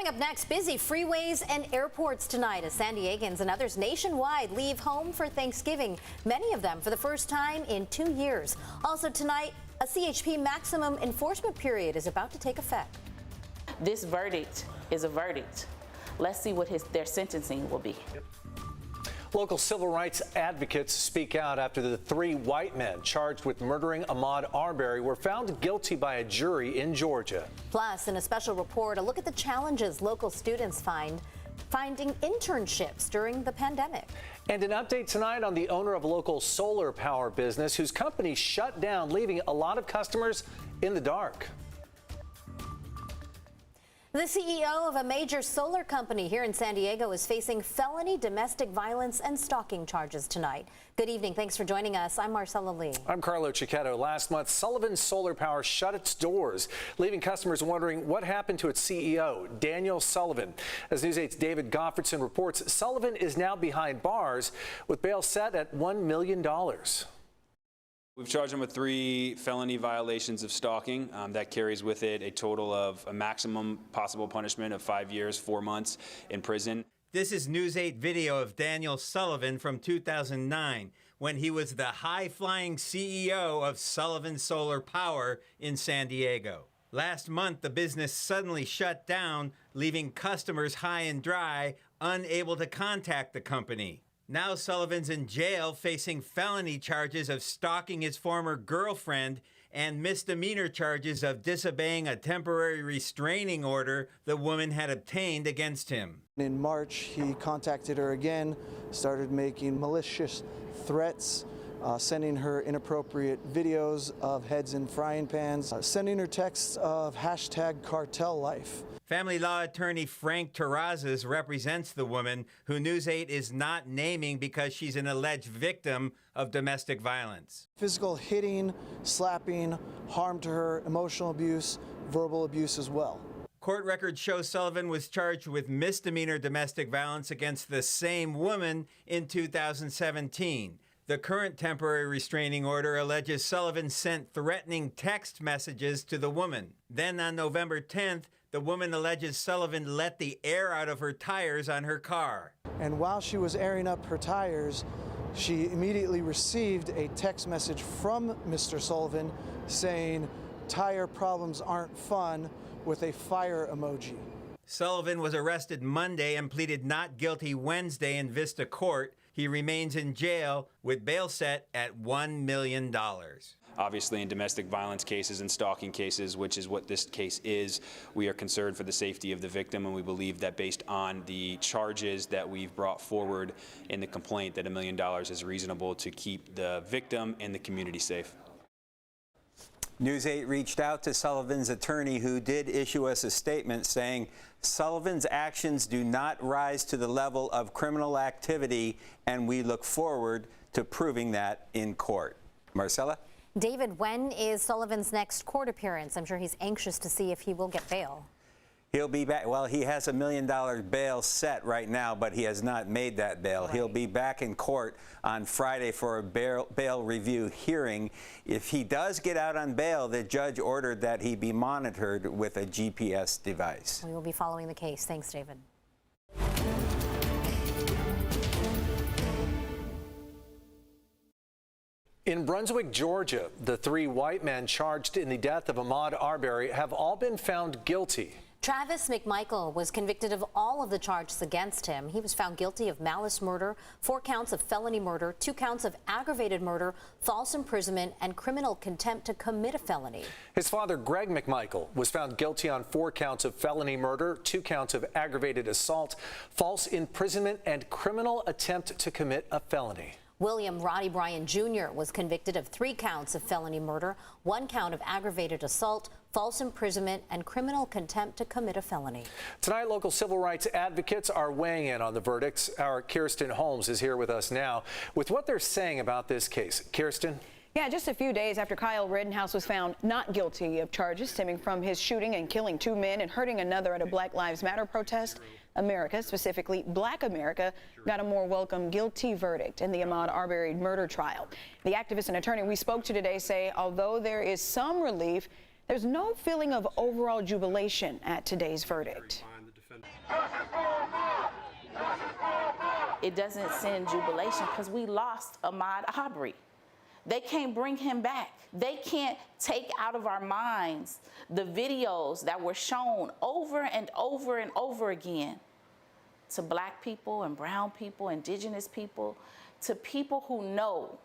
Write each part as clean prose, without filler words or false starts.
Coming up next, busy freeways and airports tonight as San Diegans and others nationwide leave home for Thanksgiving, many of them for the first time in 2 years. Also tonight, a CHP maximum enforcement period is about to take effect. This verdict is a verdict. Let's see what their sentencing will be. Local civil rights advocates speak out after the 3 white men charged with murdering Ahmaud Arbery were found guilty by a jury in Georgia. Plus, in a special report, a look at the challenges local students finding internships during the pandemic. And an update tonight on the owner of a local solar power business whose company shut down, leaving a lot of customers in the dark. The CEO of a major solar company here in San Diego is facing felony domestic violence and stalking charges tonight. Good evening. Thanks for joining us. I'm Marcella Lee. I'm Carlo Cicchetto. Last month, Sullivan Solar Power shut its doors, leaving customers wondering what happened to its CEO, Daniel Sullivan. As News 8's David Goffredson reports, Sullivan is now behind bars with bail set at $1 million. We've charged him with 3 felony violations of stalking. That carries with it a total of a maximum possible punishment of 5 years, 4 months in prison. This is News 8 video of Daniel Sullivan from 2009, when he was the high-flying CEO of Sullivan Solar Power in San Diego. Last month, the business suddenly shut down, leaving customers high and dry, unable to contact the company. Now Sullivan's in jail facing felony charges of stalking his former girlfriend and misdemeanor charges of disobeying a temporary restraining order the woman had obtained against him. In March, he contacted her again, started making malicious threats, sending her inappropriate videos of heads in frying pans, sending her texts of #cartellife. Family law attorney Frank Terrazas represents the woman who News 8 is not naming because she's an alleged victim of domestic violence. Physical hitting, slapping, harm to her, emotional abuse, verbal abuse as well. Court records show Sullivan was charged with misdemeanor domestic violence against the same woman in 2017. The current temporary restraining order alleges Sullivan sent threatening text messages to the woman. Then on November 10th, the woman alleges Sullivan let the air out of her tires on her car. And while she was airing up her tires, she immediately received a text message from Mr. Sullivan saying, "Tire problems aren't fun," with a fire emoji. Sullivan was arrested Monday and pleaded not guilty Wednesday in Vista Court. He remains in jail with bail set at $1 million. Obviously, in domestic violence cases and stalking cases, which is what this case is, we are concerned for the safety of the victim, and we believe that based on the charges that we've brought forward in the complaint, that $1 million is reasonable to keep the victim and the community safe. News 8 reached out to Sullivan's attorney, who did issue us a statement saying Sullivan's actions do not rise to the level of criminal activity, and we look forward to proving that in court. Marcella? David, when is Sullivan's next court appearance? I'm sure he's anxious to see if he will get bail. He'll be back. Well, he has $1 million bail set right now, but he has not made that bail. Right. He'll be back in court on Friday for a bail review hearing. If he does get out on bail, the judge ordered that he be monitored with a GPS device. We will be following the case. Thanks, David. In Brunswick, Georgia, the 3 white men charged in the death of Ahmaud Arbery have all been found guilty. Travis McMichael was convicted of all of the charges against him. He was found guilty of malice murder, 4 counts of felony murder, 2 counts of aggravated murder, false imprisonment, and criminal contempt to commit a felony. His father, Greg McMichael, was found guilty on 4 counts of felony murder, 2 counts of aggravated assault, false imprisonment, and criminal attempt to commit a felony. William Roddy Bryan Jr. was convicted of 3 counts of felony murder, 1 count of aggravated assault, false imprisonment, and criminal contempt to commit a felony. Tonight, local civil rights advocates are weighing in on the verdicts. Our Kirsten Holmes is here with us now with what they're saying about this case. Kirsten? Yeah, just a few days after Kyle Rittenhouse was found not guilty of charges stemming from his shooting and killing 2 men and hurting another at a Black Lives Matter protest, America, specifically Black America, got a more welcome guilty verdict in the Ahmaud Arbery murder trial. The activist and attorney we spoke to today say although there is some relief, there's no feeling of overall jubilation at today's verdict. It doesn't send jubilation because we lost Ahmaud Arbery. They can't bring him back. They can't take out of our minds the videos that were shown over and over and over again to black people and brown people, indigenous people, to people who know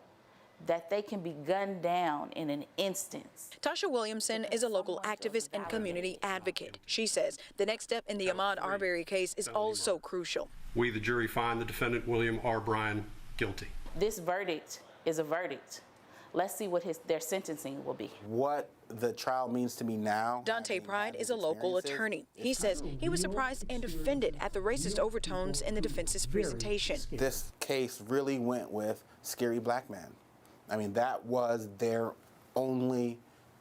that they can be gunned down in an instance. Tasha Williamson is a local activist and community advocate. She says the next step in the Ahmaud Arbery case is also crucial. We, the jury, find the defendant, William R. Bryan, guilty. This verdict is a verdict. Let's see what their sentencing will be. What the trial means to me now. Dante Pride is a local attorney. He says he was surprised and offended at the racist overtones in the defense's presentation. This case really went with scary black man. I mean, that was their only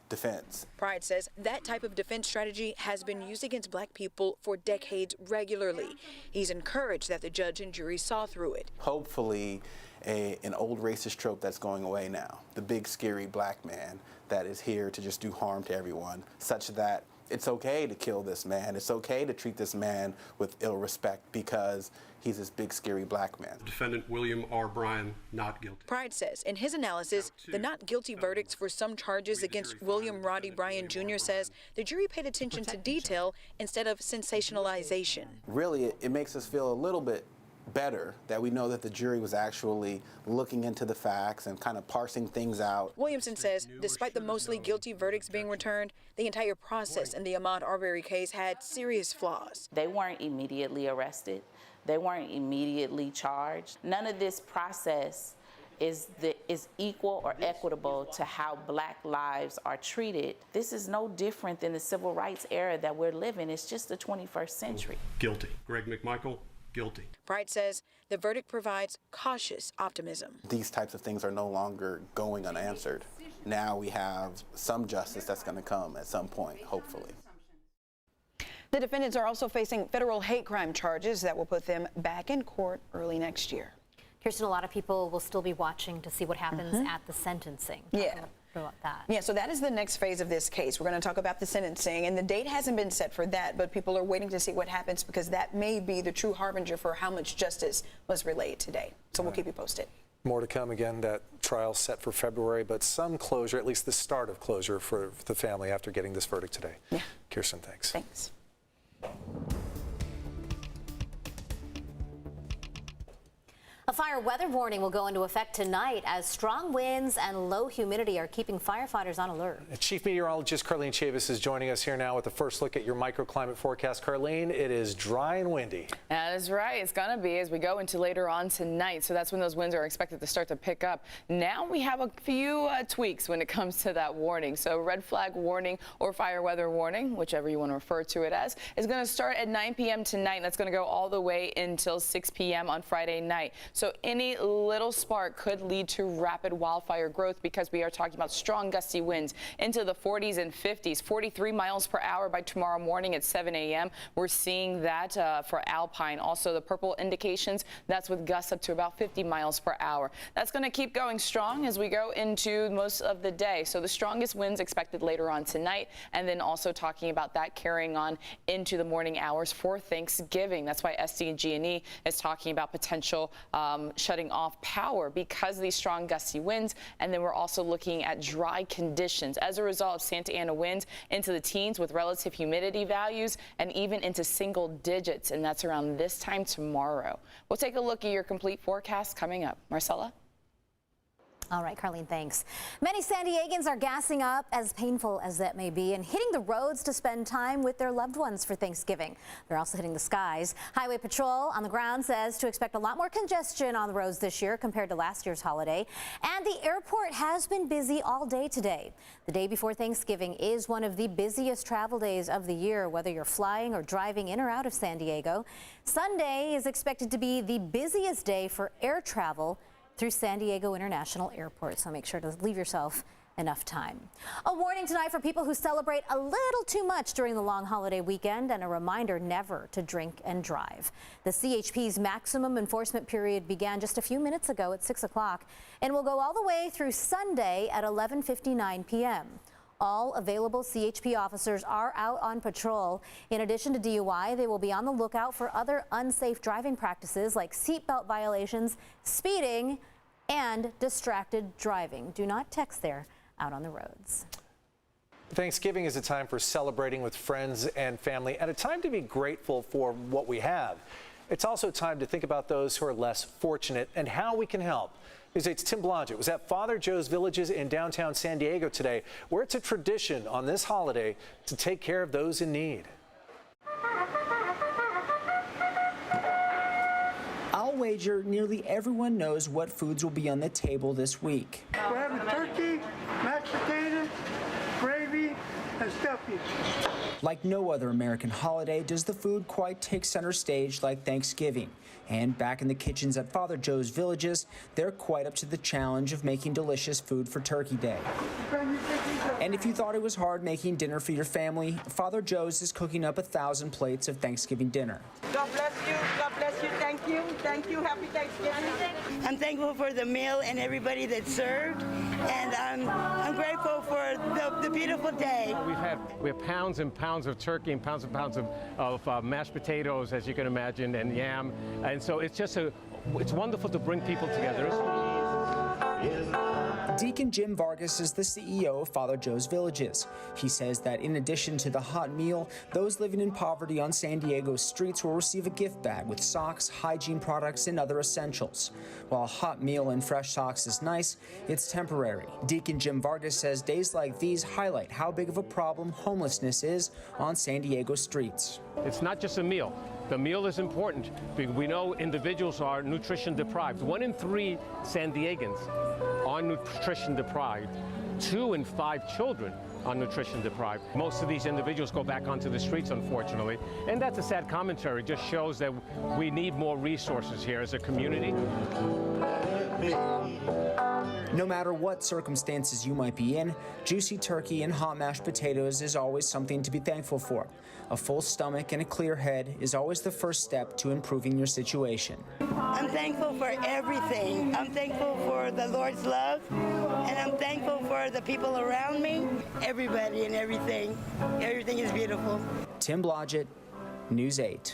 defense. Pride says that type of defense strategy has been used against black people for decades regularly. He's encouraged that the judge and jury saw through it. Hopefully, an old racist trope that's going away now. The big, scary black man that is here to just do harm to everyone, such that it's okay to kill this man. It's okay to treat this man with ill respect because he's this big, scary black man. Defendant William R. Bryan, not guilty. Pride says in his analysis, the not guilty verdicts for some charges against William Roddy Bryan Jr. says the jury paid attention to detail instead of sensationalization. Really, it makes us feel a little bit better that we know that the jury was actually looking into the facts and kind of parsing things out. Williamson says despite the mostly guilty verdicts being returned, the entire process in the Ahmaud Arbery case had serious flaws. They weren't immediately arrested. They weren't immediately charged. None of this process is equal or equitable to how black lives are treated. This is no different than the civil rights era that we're living. It's just the 21st century. Guilty. Greg McMichael, guilty. Pride says the verdict provides cautious optimism. These types of things are no longer going unanswered. Now we have some justice that's going to come at some point, hopefully. The defendants are also facing federal hate crime charges that will put them back in court early next year. Kirsten, a lot of people will still be watching to see what happens at the sentencing. Yeah. About that. Yeah, so that is the next phase of this case. We're going to talk about the sentencing, and the date hasn't been set for that, but people are waiting to see what happens because that may be the true harbinger for how much justice was relayed today. So we'll keep you posted. More to come. Again, that trial set for February, but some closure, at least the start of closure for the family after getting this verdict today. Yeah. Kirsten, thanks. Thanks. A fire weather warning will go into effect tonight as strong winds and low humidity are keeping firefighters on alert. Chief Meteorologist Carlene Chavis is joining us here now with the first look at your microclimate forecast. Carlene, it is dry and windy. That is right. It's going to be as we go into later on tonight. So that's when those winds are expected to start to pick up. Now we have a few tweaks when it comes to that warning. So red flag warning or fire weather warning, whichever you want to refer to it as, is going to start at 9 p.m. tonight. And that's going to go all the way until 6 p.m. on Friday night. So any little spark could lead to rapid wildfire growth because we are talking about strong gusty winds into the 40s and 50s, 43 miles per hour by tomorrow morning at 7 a.m. We're seeing that for Alpine. Also, the purple indications, that's with gusts up to about 50 miles per hour. That's going to keep going strong as we go into most of the day. So the strongest winds expected later on tonight, and then also talking about that carrying on into the morning hours for Thanksgiving. That's why SDG&E is talking about potential shutting off power because of these strong gusty winds. And then we're also looking at dry conditions as a result of Santa Ana winds into the teens with relative humidity values and even into single digits. And that's around this time tomorrow. We'll take a look at your complete forecast coming up. Marcella? All right, Carlene, thanks. Many San Diegans are gassing up, as painful as that may be, and hitting the roads to spend time with their loved ones for Thanksgiving. They're also hitting the skies. Highway Patrol on the ground says to expect a lot more congestion on the roads this year compared to last year's holiday. And the airport has been busy all day today. The day before Thanksgiving is one of the busiest travel days of the year, whether you're flying or driving in or out of San Diego. Sunday is expected to be the busiest day for air travel through San Diego International Airport, so make sure to leave yourself enough time. A warning tonight for people who celebrate a little too much during the long holiday weekend, and a reminder never to drink and drive. The CHP's maximum enforcement period began just a few minutes ago at 6 o'clock and will go all the way through Sunday at 11:59 p.m. All available CHP officers are out on patrol. In addition to DUI, they will be on the lookout for other unsafe driving practices like seatbelt violations, speeding, and distracted driving. Do not text there out on the roads. Thanksgiving is a time for celebrating with friends and family and a time to be grateful for what we have. It's also time to think about those who are less fortunate and how we can help. News 8's Tim Blodgett was at Father Joe's Villages in downtown San Diego today, where it's a tradition on this holiday to take care of those in need. I'll wager nearly everyone knows what foods will be on the table this week. We're having turkey, mashed potatoes, gravy, and stuffing. Like no other American holiday does the food quite take center stage like Thanksgiving. And back in the kitchens at Father Joe's Villages, they're quite up to the challenge of making delicious food for Turkey Day. And if you thought it was hard making dinner for your family, Father Joe's is cooking up 1,000 plates of Thanksgiving dinner. God bless you. God bless you. Thank you. Thank you. Happy Thanksgiving. I'm thankful for the meal and everybody that served, and I'm grateful for the beautiful day. We have pounds and pounds of turkey and pounds of mashed potatoes, as you can imagine, and yam, and so it's just it's wonderful to bring people together. Deacon Jim Vargas is the CEO of Father Joe's Villages. He says that in addition to the hot meal, those living in poverty on San Diego's streets will receive a gift bag with socks, hygiene products, and other essentials. While a hot meal and fresh socks is nice, it's temporary. Deacon Jim Vargas says days like these highlight how big of a problem homelessness is on San Diego streets. It's not just a meal. The meal is important because we know individuals are nutrition deprived. 1 in 3 San Diegans are nutrition deprived. 2 in 5 children are nutrition deprived. Most of these individuals go back onto the streets, unfortunately. And that's a sad commentary. It just shows that we need more resources here as a community. No matter what circumstances you might be in, juicy turkey and hot mashed potatoes is always something to be thankful for. A full stomach and a clear head is always the first step to improving your situation. I'm thankful for everything. I'm thankful for the Lord's love, and I'm thankful for the people around me, everybody and everything. Everything is beautiful. Tim Blodgett, News 8.